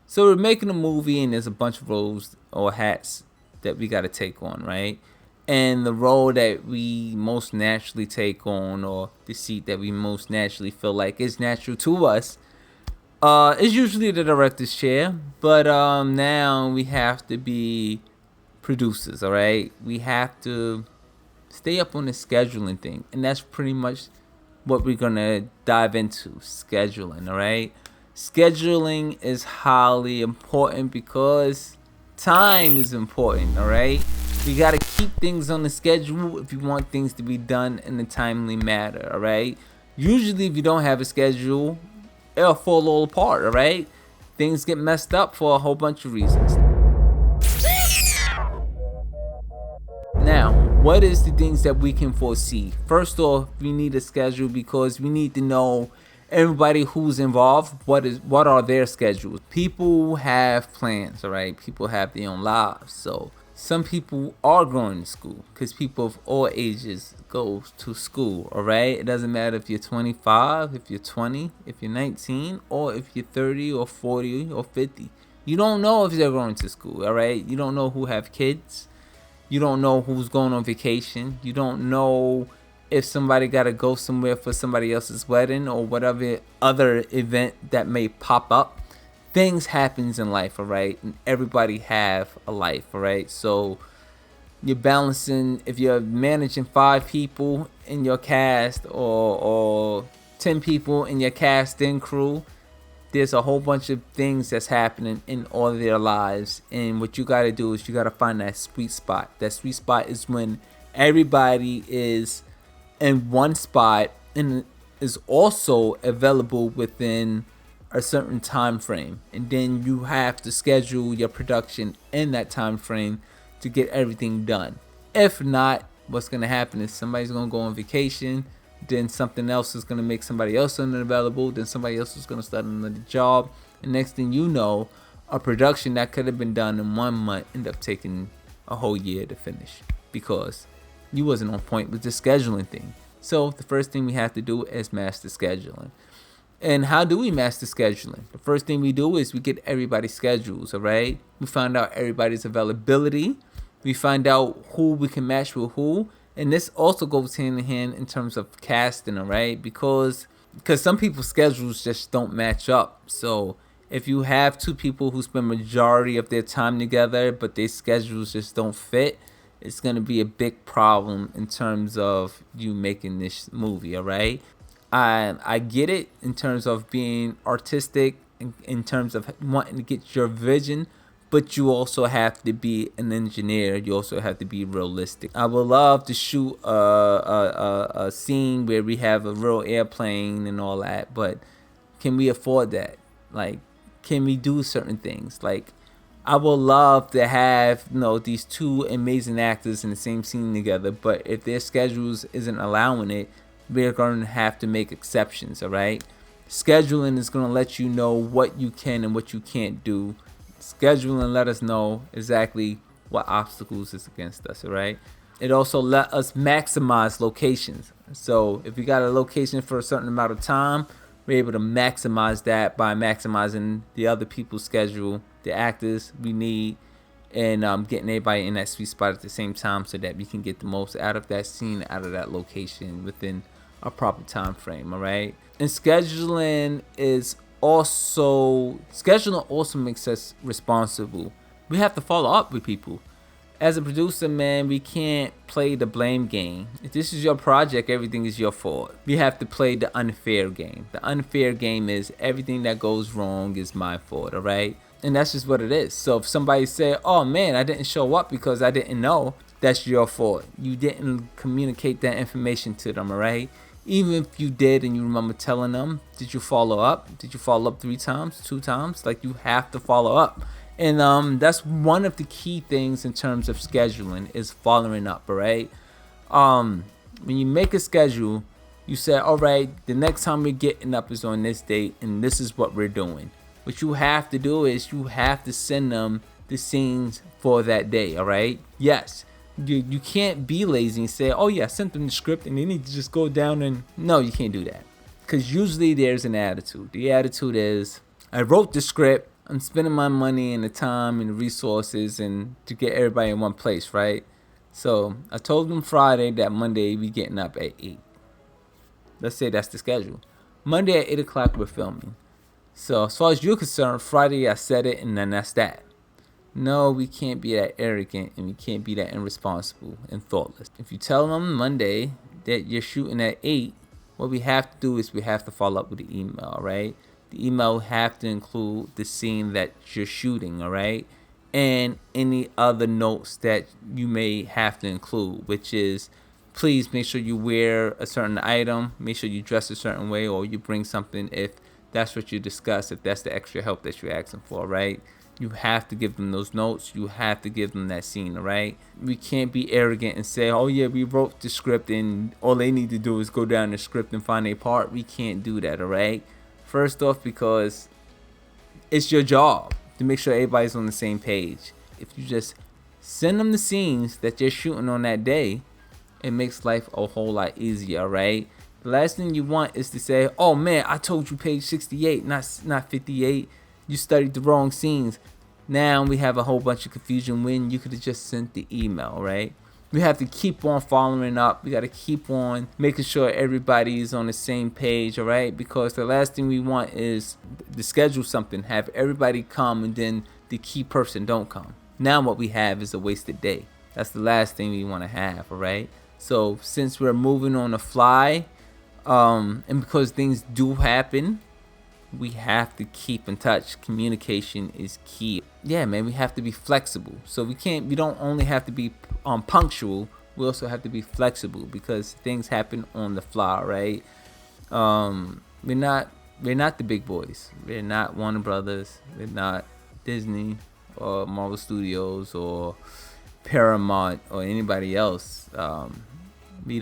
So we're making a movie, and there's a bunch of roles or hats that we got to take on, right? And the role that we most naturally take on, or the seat that we most naturally feel like is natural to us, is usually the director's chair. But now we have to be producers, all right? We have to stay up on the scheduling thing, and that's pretty much what we're gonna dive into: scheduling, all right? Scheduling is highly important because time is important, all right? You gotta keep things on the schedule if you want things to be done in a timely manner, all right? Usually, if you don't have a schedule, it'll fall all apart, all right? Things get messed up for a whole bunch of reasons. Now, what is the things that we can foresee? First off, we need a schedule because we need to know everybody who's involved, what are their schedules. People have plans, all right? People have their own lives. So some people are going to school because people of all ages go to school, all right? It doesn't matter if you're 25, if you're 20, if you're 19, or if you're 30 or 40 or 50. You don't know if they're going to school, all right? You don't know who have kids. You don't know who's going on vacation. You don't know if somebody got to go somewhere for somebody else's wedding or whatever other event that may pop up. Things happens in life, all right? And everybody have a life, all right? So you're balancing, if you're managing 5 people in your cast or 10 people in your cast and crew, there's a whole bunch of things that's happening in all of their lives, and what you got to do is you got to find that sweet spot. That sweet spot is when everybody is in one spot and is also available within a certain time frame, and then you have to schedule your production in that time frame to get everything done. If not, what's going to happen is somebody's going to go on vacation, then something else is going to make somebody else unavailable, then somebody else is going to start another job, and next thing you know, a production that could have been done in 1 month end up taking a whole year to finish because you wasn't on point with the scheduling thing. So the first thing we have to do is master scheduling. And how do we master scheduling? The first thing we do is we get everybody's schedules, all right? We find out everybody's availability. We find out who we can match with who. And this also goes hand in hand in terms of casting, all right? Because some people's schedules just don't match up. So if you have 2 people who spend majority of their time together, but their schedules just don't fit, it's going to be a big problem in terms of you making this movie, all right? I get it in terms of being artistic, in terms of wanting to get your vision, but you also have to be an engineer. You also have to be realistic. I would love to shoot a scene where we have a real airplane and all that, but can we afford that? Like, can we do certain things? Like, I would love to have, these 2 amazing actors in the same scene together, but if their schedules isn't allowing it, we're going to have to make exceptions, all right? Scheduling is going to let you know what you can and what you can't do. Scheduling let us know exactly what obstacles is against us, all right? It also let us maximize locations. So if we got a location for a certain amount of time, we're able to maximize that by maximizing the other people's schedule, the actors we need, and getting everybody in that sweet spot at the same time so that we can get the most out of that scene, out of that location within a proper time frame, all right? And scheduling also makes us responsible. We have to follow up with people. As a producer, man, we can't play the blame game. If this is your project, everything is your fault. We have to play the unfair game. The unfair game is everything that goes wrong is my fault, all right? And that's just what it is. So if somebody said, oh man, I didn't show up because I didn't know, that's your fault. You didn't communicate that information to them, all right? Even if you did and you remember telling them, did you follow up? Did you follow up 3 times, 2 times? Like, you have to follow up. And that's one of the key things in terms of scheduling is following up, all right? When you make a schedule, you say, all right, the next time we're getting up is on this date, and this is what we're doing. What you have to do is you have to send them the scenes for that day, all right? Yes. You can't be lazy and say, oh yeah, I sent them the script and they need to just go down and... No, you can't do that. Because usually there's an attitude. The attitude is, I wrote the script, I'm spending my money and the time and the resources and to get everybody in one place, right? So I told them Friday that Monday we getting up at 8. Let's say that's the schedule. Monday at 8 o'clock we're filming. So as far as you're concerned, Friday I said it and then that's that. No, we can't be that arrogant and we can't be that irresponsible and thoughtless. If you tell them Monday that you're shooting at 8, what we have to do is we have to follow up with the email, right? The email will have to include the scene that you're shooting, all right? And any other notes that you may have to include, which is please make sure you wear a certain item, make sure you dress a certain way, or you bring something if that's what you discuss, if that's the extra help that you're asking for, right? You have to give them those notes. You have to give them that scene, all right? We can't be arrogant and say, oh yeah, we wrote the script and all they need to do is go down the script and find a part. We can't do that, all right? First off, because it's your job to make sure everybody's on the same page. If you just send them the scenes that you're shooting on that day, it makes life a whole lot easier, right? The last thing you want is to say, oh man, I told you page 68, not 58. You studied the wrong scenes. Now we have a whole bunch of confusion when you could have just sent the email, right? We have to keep on following up. We got to keep on making sure everybody is on the same page, all right? Because the last thing we want is to schedule something, have everybody come, and then the key person don't come. Now what we have is a wasted day. That's the last thing we want to have, all right? So since we're moving on the fly, and because things do happen, we have to keep in touch. Communication is key. Yeah, man, we have to be flexible. So we don't only have to be punctual, we also have to be flexible because things happen on the fly, right? We're not the big boys. We're not Warner Brothers. We're not Disney or Marvel Studios or Paramount or anybody else. We're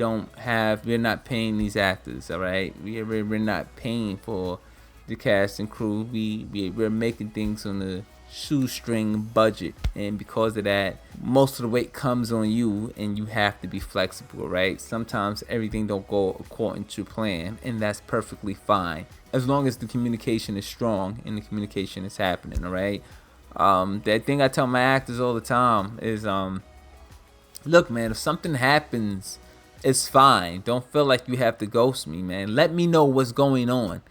not paying these actors, all right? We're not paying for the cast and crew. We're making things on the shoestring budget, and because of that, most of the weight comes on you, and you have to be flexible, right? Sometimes everything don't go according to plan, and that's perfectly fine as long as the communication is strong and the communication is happening, all right? That thing I tell my actors all the time is, look, man, if something happens, it's fine. Don't feel like you have to ghost me, man. Let me know what's going on.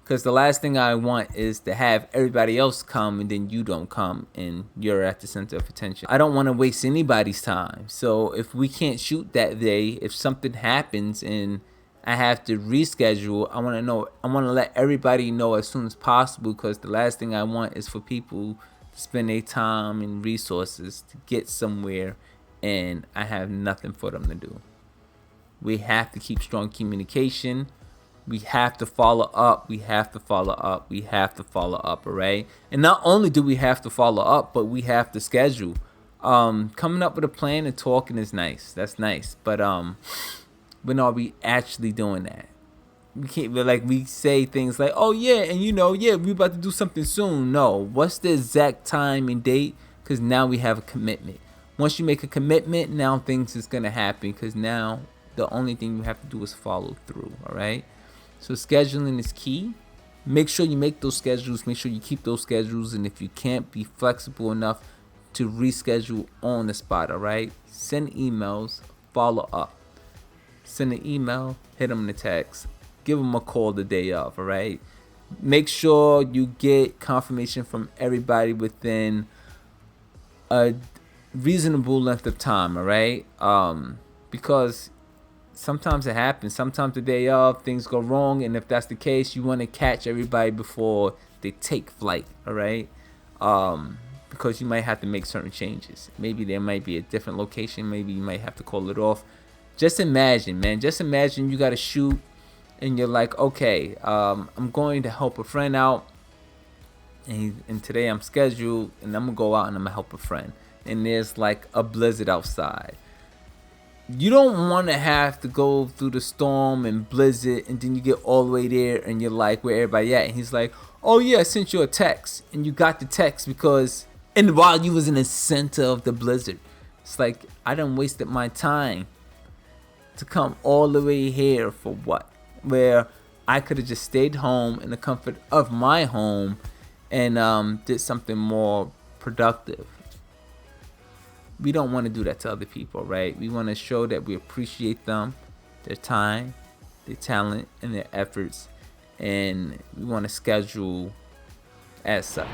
Because the last thing I want is to have everybody else come and then you don't come and you're at the center of attention. I don't want to waste anybody's time. So if we can't shoot that day, if something happens and I have to reschedule, I want to let everybody know as soon as possible, because the last thing I want is for people to spend their time and resources to get somewhere and I have nothing for them to do. We have to keep strong communication. We have to follow up. We have to follow up. We have to follow up, all right? And not only do we have to follow up, but we have to schedule. Coming up with a plan and talking is nice. That's nice. But when are we actually doing that? We can't, we say things like, oh yeah, and we about to do something soon. No, what's the exact time and date? Because now we have a commitment. Once you make a commitment, now things is going to happen, because now the only thing you have to do is follow through, all right? So scheduling is key. Make sure you make those schedules. Make sure you keep those schedules. And if you can't, be flexible enough to reschedule on the spot, all right? Send emails, follow up. Send an email, hit them in the text. Give them a call the day of, all right? Make sure you get confirmation from everybody within a reasonable length of time, all right? Because sometimes it happens. Sometimes the day of, things go wrong, and if that's the case, you want to catch everybody before they take flight, all right? Because you might have to make certain changes. Maybe there might be a different location. Maybe you might have to call it off. Just imagine, man. Just imagine you got to shoot, and you're like, okay, I'm going to help a friend out, and today I'm scheduled, and I'm going to go out and I'm going to help a friend. And there's like a blizzard outside. You don't want to have to go through the storm and blizzard, and then you get all the way there and you're like, where everybody at? And he's like, oh yeah, I sent you a text. And you got the text and while you was in the center of the blizzard. It's like, I done wasted my time to come all the way here for what? Where I could have just stayed home in the comfort of my home and did something more productive. We don't want to do that to other people, right? We want to show that we appreciate them, their time, their talent, and their efforts, and we want to schedule as such.